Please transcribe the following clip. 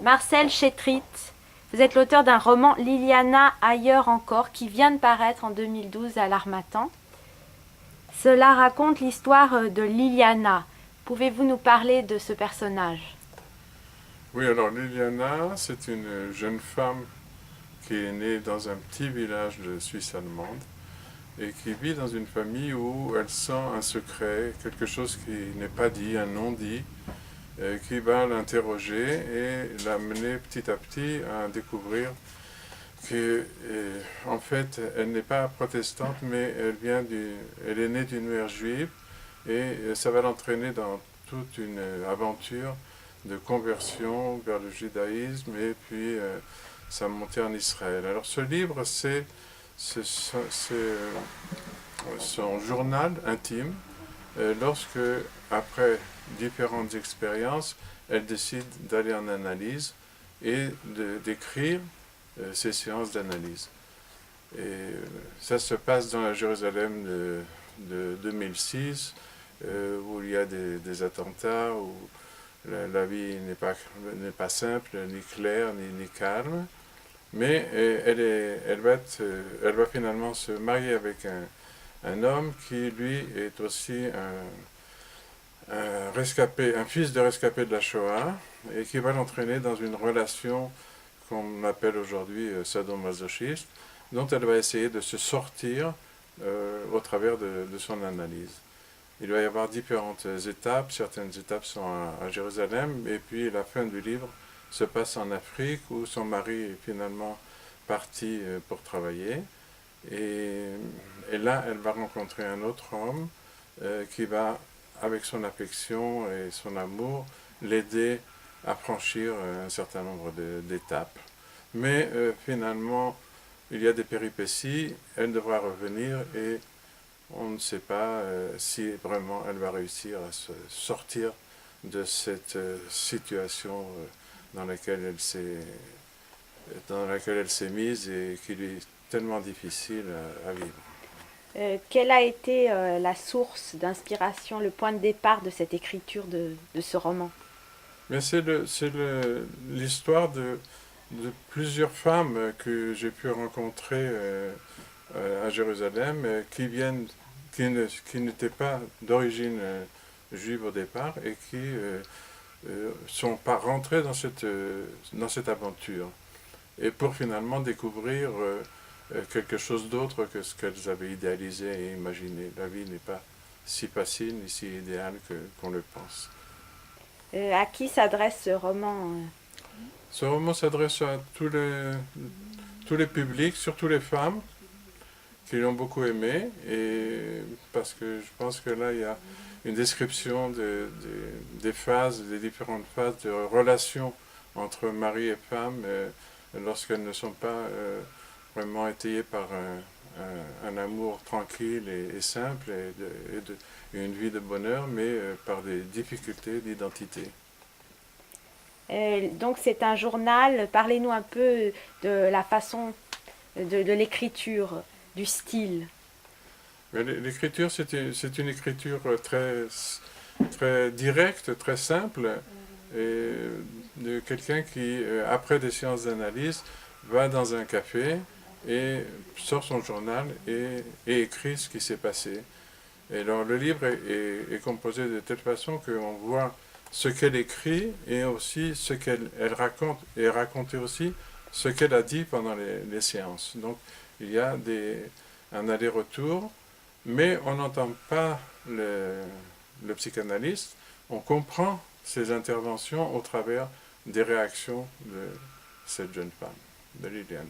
Marcel Chétrit, vous êtes l'auteur d'un roman Liliana ailleurs encore qui vient de paraître en 2012 à l'Harmattan. Cela raconte l'histoire de Liliana. Pouvez-vous nous parler de ce personnage? Oui, alors Liliana, c'est une jeune femme qui est née dans un petit village de Suisse allemande et qui vit dans une famille où elle sent un secret, quelque chose qui n'est pas dit, un non-dit, qui va l'interroger et l'amener petit à petit à découvrir que, en fait, elle n'est pas protestante, mais elle est née d'une mère juive et ça va l'entraîner dans toute une aventure de conversion vers le judaïsme et puis sa montée en Israël. Alors ce livre, c'est son journal intime lorsque, après différentes expériences, elle décide d'aller en analyse et d'écrire ses séances d'analyse. Et ça se passe dans la Jérusalem de 2006, où il y a des attentats, où la vie n'est pas simple, ni claire, ni calme. Mais elle va finalement se marier avec un homme qui, lui, est aussi un fils de rescapé de la Shoah, et qui va l'entraîner dans une relation qu'on appelle aujourd'hui sadomasochiste, dont elle va essayer de se sortir au travers de son analyse. Il va y avoir différentes étapes. Certaines étapes sont à Jérusalem, et puis la fin du livre se passe en Afrique, où son mari est finalement parti pour travailler. Et, et là, elle va rencontrer un autre homme qui va, avec son affection et son amour, l'aider à franchir un certain nombre d'étapes. Mais finalement, il y a des péripéties, elle devra revenir et on ne sait pas si vraiment elle va réussir à se sortir de cette situation dans laquelle elle s'est mise et qui lui est tellement difficile à vivre. Quelle a été la source d'inspiration, le point de départ de cette écriture de ce roman? Mais c'est l'histoire de plusieurs femmes que j'ai pu rencontrer à Jérusalem qui n'étaient pas d'origine juive au départ et qui sont pas rentrées dans cette aventure. Et pour finalement découvrir quelque chose d'autre que ce qu'elles avaient idéalisé et imaginé. La vie n'est pas si facile ni si idéale qu'on le pense. À qui s'adresse ce roman? Ce roman s'adresse à tous les publics, surtout les femmes, qui l'ont beaucoup aimé, et parce que je pense que là, il y a une description des phases, des différentes phases de relations entre mari et femme lorsqu'elles ne sont pas vraiment étayées par un amour tranquille et simple et une vie de bonheur, mais par des difficultés d'identité. Donc c'est un journal. Parlez-nous un peu de la façon de l'écriture, du style. L'écriture, c'est une écriture très directe, très simple, et de quelqu'un qui, après des séances d'analyse, va dans un café et sort son journal et écrit ce qui s'est passé. Et alors le livre est composé de telle façon qu'on voit ce qu'elle écrit et aussi ce qu'elle raconte, et raconter aussi ce qu'elle a dit pendant les séances. Donc il y a un aller-retour, mais on n'entend pas le psychanalyste, on comprend ses interventions au travers des réactions de cette jeune femme, de Liliana.